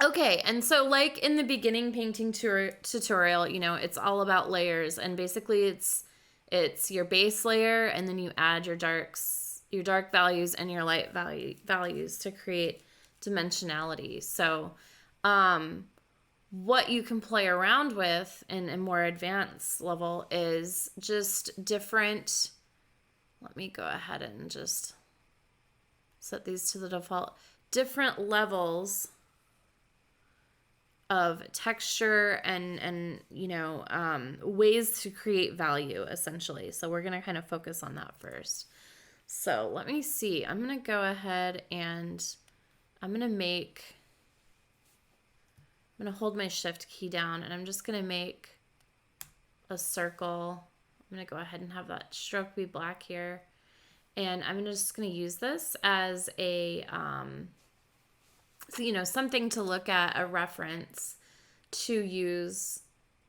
Okay, and so like in the beginning painting tutorial, you know, it's all about layers, and basically it's your base layer, and then you add your dark values and your light values to create dimensionality. So what you can play around with in a more advanced level is just different. Let me go ahead and just set these to the default. Different levels of texture and you know, ways to create value, essentially. So we're going to kind of focus on that first. So let me see. I'm going to go ahead and I'm going to hold my shift key down, and I'm just going to make a circle. I'm going to go ahead and have that stroke be black here. And I'm just going to use this as a so, you know, something to look at, a reference to use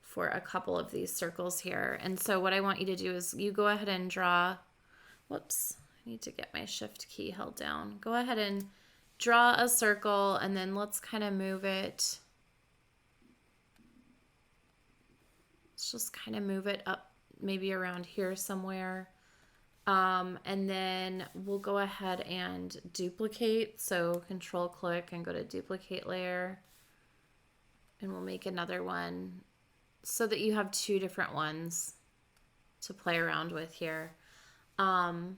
for a couple of these circles here. And so what I want you to do is you go ahead and draw, whoops, I need to get my shift key held down. Go ahead and draw a circle, and then let's kind of move it. Let's just kind of move it up maybe around here somewhere. And then we'll go ahead and duplicate. So control click and go to duplicate layer, and we'll make another one so that you have two different ones to play around with here. And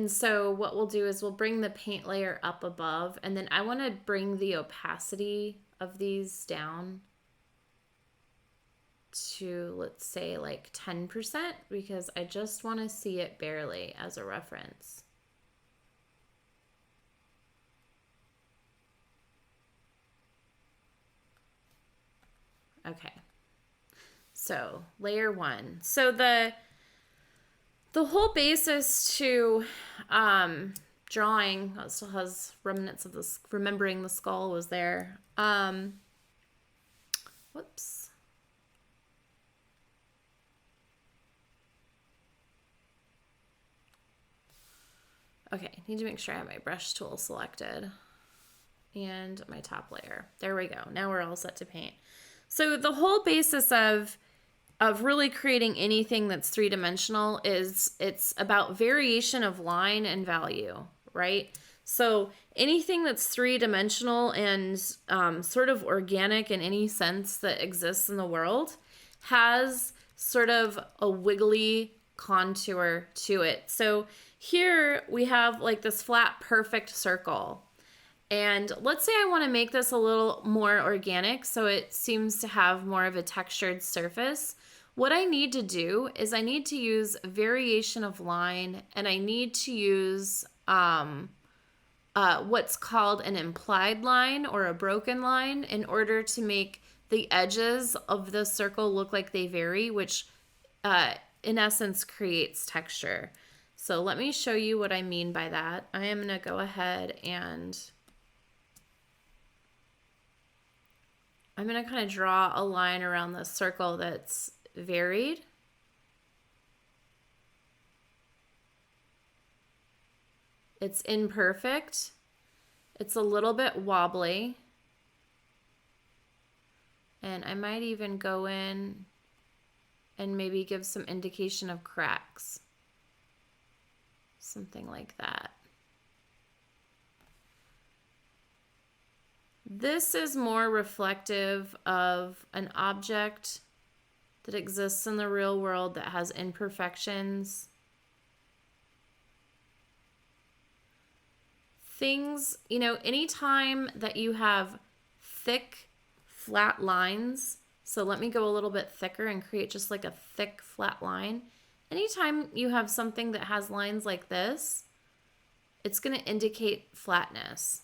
so what we'll do is we'll bring the paint layer up above, and then I want to bring the opacity of these down to, let's say, like 10%, because I just want to see it barely as a reference. Okay, so layer one. So the whole basis to drawing, it still has remnants of this, remembering the skull was there. Whoops. Okay, need to make sure I have my brush tool selected and my top layer. There we go. Now we're all set to paint. So the whole basis of really creating anything that's three-dimensional is it's about variation of line and value, right? So anything that's three-dimensional and sort of organic in any sense that exists in the world has sort of a wiggly contour to it. So here we have like this flat, perfect circle. And let's say I want to make this a little more organic, so it seems to have more of a textured surface. What I need to do is I need to use variation of line, and I need to use what's called an implied line or a broken line in order to make the edges of the circle look like they vary, which in essence creates texture. So let me show you what I mean by that. I am going to go ahead and I'm going to kind of draw a line around the circle that's varied. It's imperfect. It's a little bit wobbly. And I might even go in and maybe give some indication of cracks. Something like that. This is more reflective of an object that exists in the real world that has imperfections. Things, you know, anytime that you have thick, flat lines, so let me go a little bit thicker and create just like a thick, flat line. Anytime you have something that has lines like this, it's going to indicate flatness,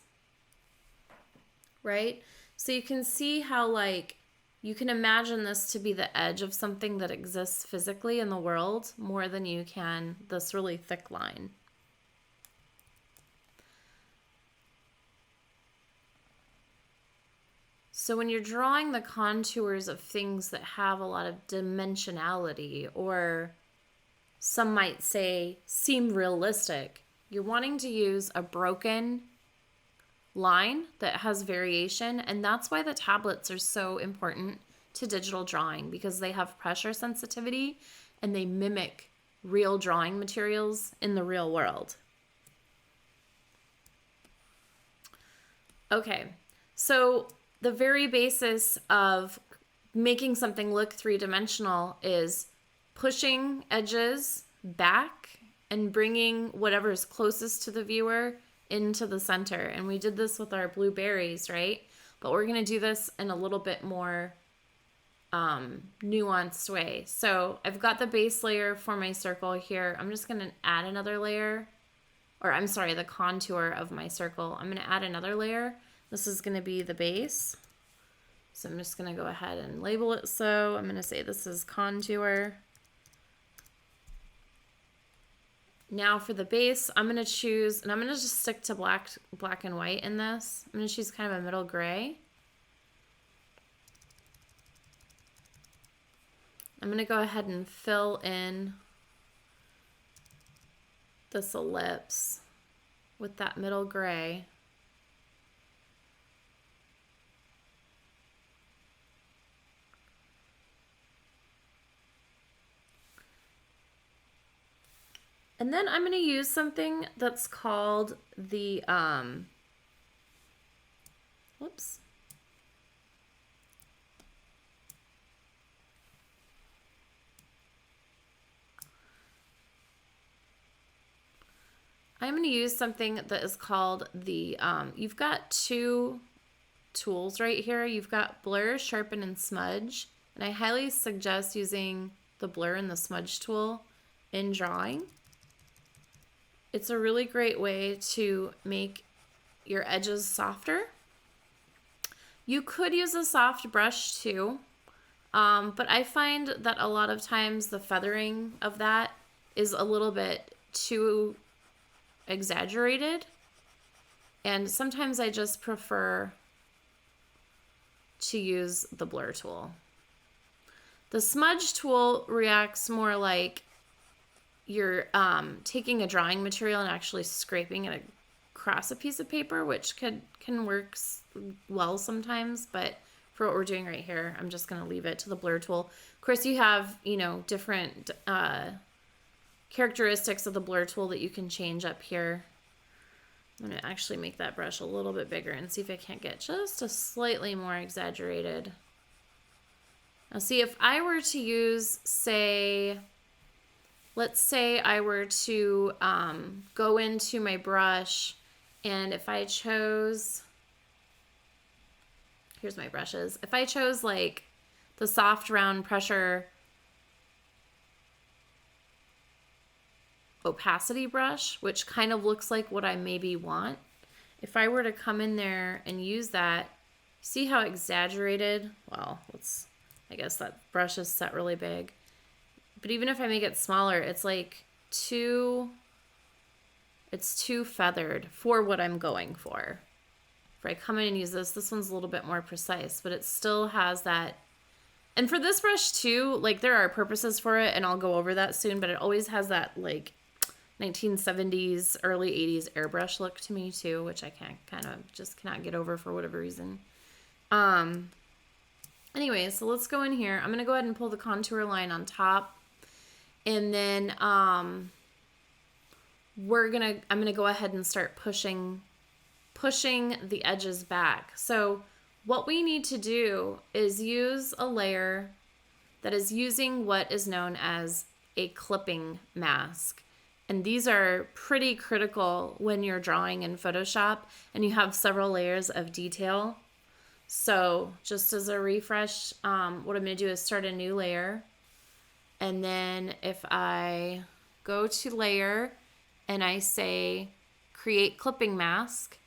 right? So you can see how, like, you can imagine this to be the edge of something that exists physically in the world more than you can this really thick line. So when you're drawing the contours of things that have a lot of dimensionality, or some might say seem realistic, you're wanting to use a broken line that has variation, and that's why the tablets are so important to digital drawing, because they have pressure sensitivity and they mimic real drawing materials in the real world. Okay, so the very basis of making something look three-dimensional is pushing edges back and bringing whatever is closest to the viewer into the center. And we did this with our blueberries, right? But we're going to do this in a little bit more nuanced way. So I've got the base layer for my circle here. I'm just going to add another layer, or I'm sorry, the contour of my circle. I'm going to add another layer. This is going to be the base. So I'm just going to go ahead and label it so. I'm going to say this is contour. Now for the base, I'm going to choose, and I'm going to just stick to black and white in this. I'm going to choose kind of a middle gray. I'm going to go ahead and fill in this ellipse with that middle gray. And then I'm going to use something that's called the, whoops. I'm going to use something that is called the, you've got two tools right here. You've got blur, sharpen, and smudge. And I highly suggest using the blur and the smudge tool in drawing. It's a really great way to make your edges softer. You could use a soft brush too, but I find that a lot of times the feathering of that is a little bit too exaggerated, and sometimes I just prefer to use the blur tool. The smudge tool reacts more like you're taking a drawing material and actually scraping it across a piece of paper, which can work well sometimes, but for what we're doing right here, I'm just going to leave it to the blur tool. Of course, you have, different characteristics of the blur tool that you can change up here. I'm going to actually make that brush a little bit bigger and see if I can't get just a slightly more exaggerated. Now see, if I were to use, let's say I were to go into my brush, and if I chose, here's my brushes. If I chose like the soft round pressure opacity brush, which kind of looks like what I maybe want, if I were to come in there and use that, see how exaggerated, well, I guess that brush is set really big. But even if I make it smaller, it's like too feathered for what I'm going for. If I come in and use this one's a little bit more precise, but it still has that. And for this brush too, like there are purposes for it, and I'll go over that soon, but it always has that like 1970s, early 80s airbrush look to me too, which I cannot get over for whatever reason. Anyway, so let's go in here. I'm going to go ahead and pull the contour line on top. And then I'm going to go ahead and start pushing the edges back. So what we need to do is use a layer that is using what is known as a clipping mask. And these are pretty critical when you're drawing in Photoshop and you have several layers of detail. So just as a refresh, what I'm going to do is start a new layer. And then if I go to layer and I say create clipping mask,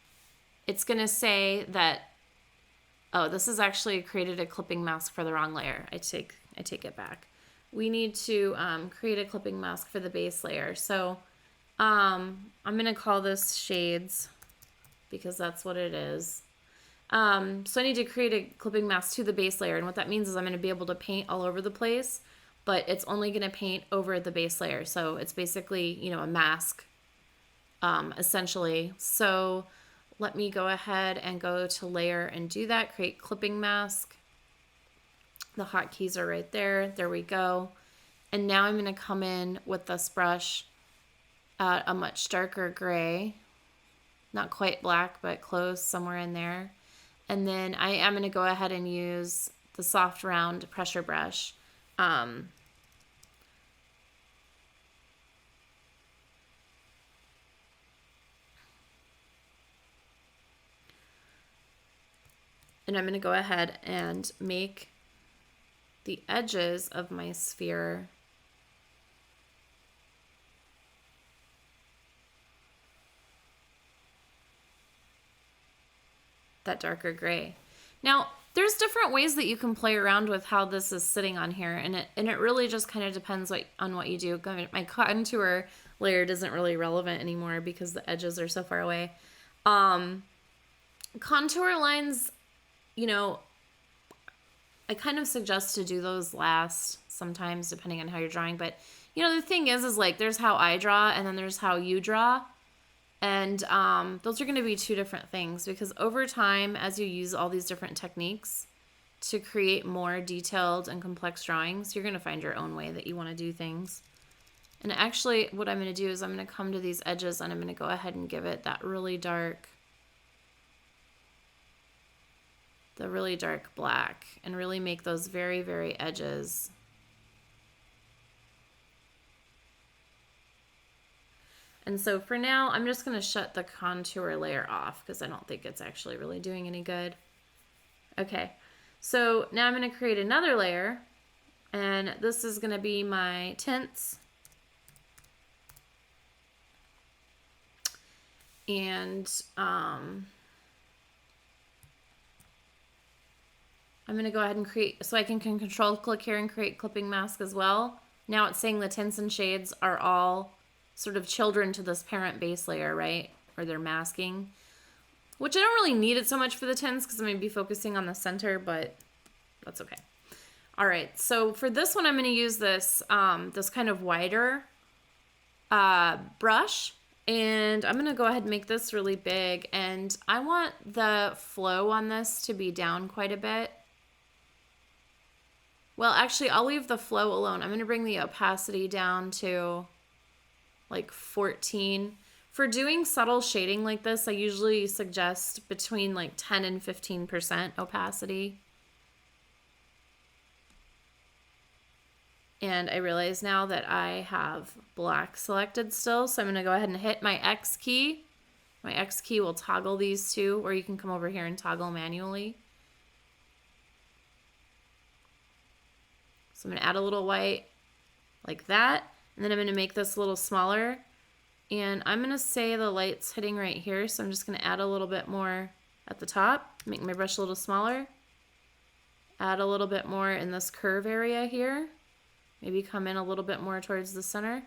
it's going to say that, oh, this has actually created a clipping mask for the wrong layer. I take it back. We need to create a clipping mask for the base layer. So I'm going to call this shades because that's what it is. So I need to create a clipping mask to the base layer. And what that means is I'm going to be able to paint all over the place, but it's only going to paint over the base layer. So it's basically, a mask, essentially. So let me go ahead and go to layer and do that, create clipping mask. The hotkeys are right there. There we go. And now I'm going to come in with this brush at a much darker gray. Not quite black, but close, somewhere in there. And then I am going to go ahead and use the soft round pressure brush. And I'm going to go ahead and make the edges of my sphere that darker gray. Now, there's different ways that you can play around with how this is sitting on here, and it really just kind of depends on what you do. My contour layer isn't really relevant anymore because the edges are so far away. Contour lines, you know, I kind of suggest to do those last sometimes depending on how you're drawing. But, you know, the thing is like there's how I draw and then there's how you draw. And those are going to be two different things because over time, as you use all these different techniques to create more detailed and complex drawings, you're going to find your own way that you want to do things. And actually, what I'm going to do is I'm going to come to these edges and I'm going to go ahead and give it that really dark black and really make those very, very edges. And so for now, I'm just going to shut the contour layer off because I don't think it's actually really doing any good. Okay, so now I'm going to create another layer, and this is going to be my tints. And I'm going to go ahead and create, so I can control click here and create clipping mask as well. Now it's saying the tints and shades are all sort of children to this parent base layer, right? Or they're masking, which I don't really need it so much for the tints because I'm going to be focusing on the center, but that's okay. All right, so for this one, I'm going to use this, this kind of wider brush, and I'm going to go ahead and make this really big, and I want the flow on this to be down quite a bit. Well, actually, I'll leave the flow alone. I'm going to bring the opacity down to like 14. For doing subtle shading like this, I usually suggest between like 10 and 15% opacity. And I realize now that I have black selected still, so I'm going to go ahead and hit my X key. My X key will toggle these two, or you can come over here and toggle manually. So I'm going to add a little white like that. And then I'm going to make this a little smaller. And I'm going to say the light's hitting right here. So I'm just going to add a little bit more at the top. Make my brush a little smaller. Add a little bit more in this curve area here. Maybe come in a little bit more towards the center.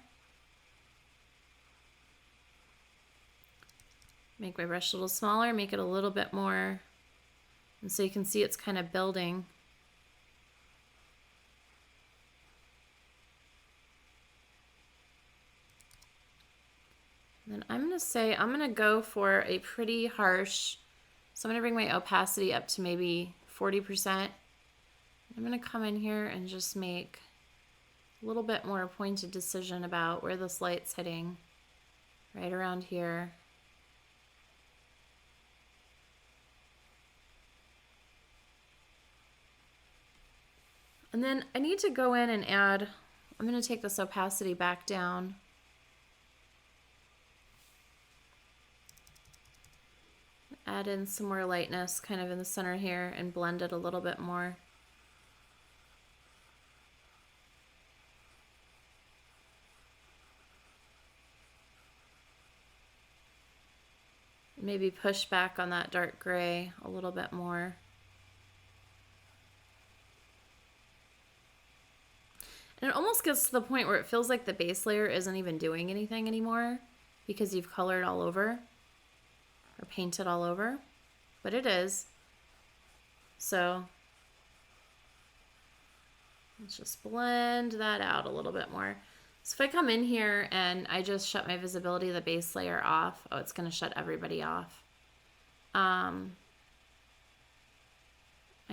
Make my brush a little smaller. Make it a little bit more. And so you can see it's kind of building. Then I'm going to say, I'm going to go for a pretty harsh, so I'm going to bring my opacity up to maybe 40%. I'm going to come in here and just make a little bit more pointed decision about where this light's hitting, right around here. And then I need to go in and add, I'm going to take this opacity back down. Add in some more lightness kind of in the center here and blend it a little bit more. Maybe push back on that dark gray a little bit more. And it almost gets to the point where it feels like the base layer isn't even doing anything anymore because you've colored all over. Or painted all over, but it is. So let's just blend that out a little bit more. So if I come in here and I just shut my visibility of the base layer off, oh, it's going to shut everybody off. I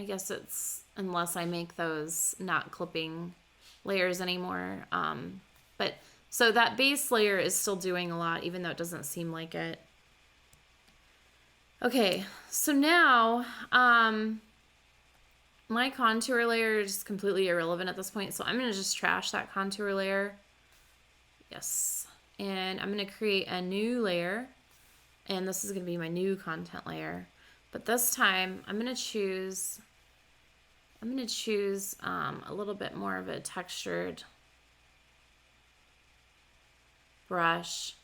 guess it's unless I make those not clipping layers anymore. But so that base layer is still doing a lot, even though it doesn't seem like it. Okay, so now my contour layer is completely irrelevant at this point, so I'm going to just trash that contour layer. Yes. And I'm going to create a new layer, and this is going to be my new content layer. But this time, I'm going to choose a little bit more of a textured brush.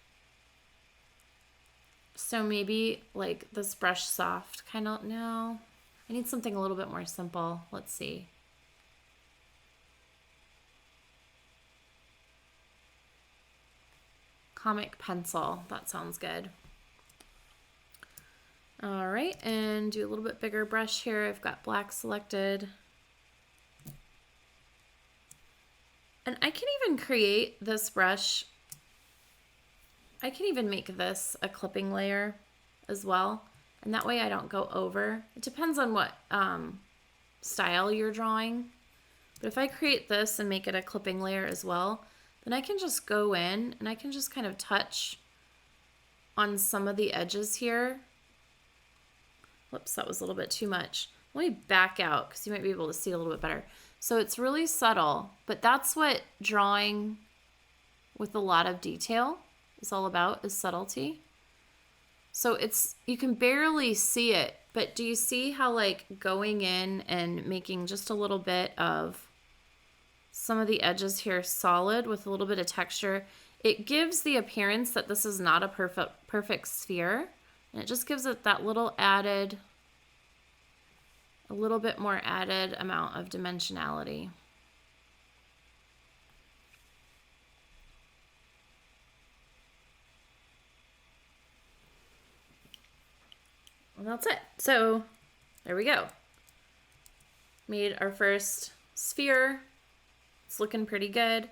So maybe like this brush soft kind of, no. I need something a little bit more simple. Let's see. Comic pencil, that sounds good. All right, and do a little bit bigger brush here. I've got black selected. And I can even create this brush. I can even make this a clipping layer as well. And that way I don't go over. It depends on what style you're drawing. But if I create this and make it a clipping layer as well, then I can just go in and I can just kind of touch on some of the edges here. Whoops, that was a little bit too much. Let me back out because you might be able to see a little bit better. So it's really subtle, but that's what drawing with a lot of detail is all about, is subtlety. So it's, you can barely see it, but do you see how like going in and making just a little bit of some of the edges here solid with a little bit of texture, it gives the appearance that this is not a perfect sphere, and it just gives it that little added, a little bit more added amount of dimensionality. And that's it. So there we go. Made our first sphere. It's looking pretty good.